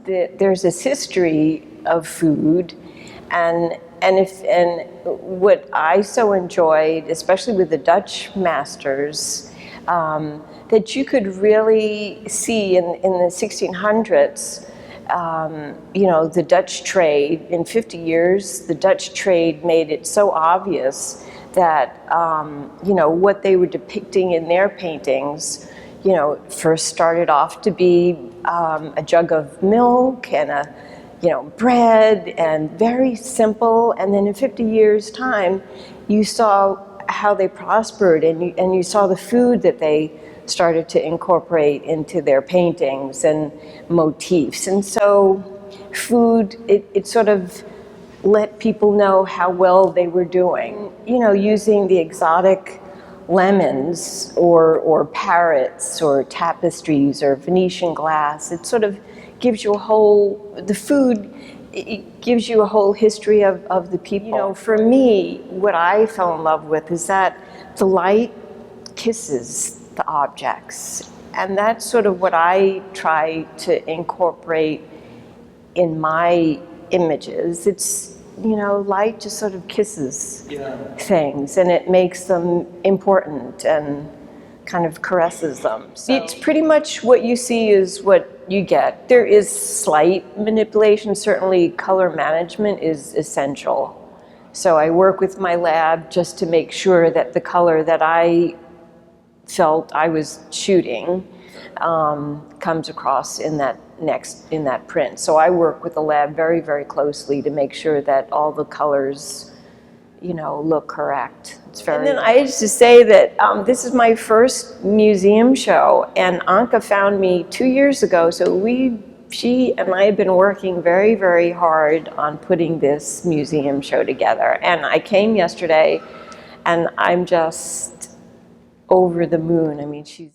there's this history of food, and what I so enjoyed, especially with the Dutch masters, that you could really see in the 1600s, the Dutch trade. In 50 years, the Dutch trade made it so obvious that, what they were depicting in their paintings, first started off to be a jug of milk and bread, and very simple. And then in 50 years' time, you saw how they prospered, and you saw the food that they started to incorporate into their paintings and motifs. And so food, it sort of let people know how well they were doing. Using the exotic lemons or parrots or tapestries or Venetian glass, it sort of gives you it gives you a whole history of the people. For me, what I fell in love with is that the light kisses the objects. And that's sort of what I try to incorporate in my images. It's, light just sort of kisses things, and it makes them important and kind of caresses them. So it's pretty much what you see is what you get. There is slight manipulation. Certainly color management is essential. So I work with my lab just to make sure that the color that I felt I was shooting comes across in that print. So I work with the lab very, very closely to make sure that all the colors, look correct. And then I used to say that this is my first museum show, and Anke found me 2 years ago. So she and I have been working very, very hard on putting this museum show together. And I came yesterday, and I'm just over the moon. I mean, she's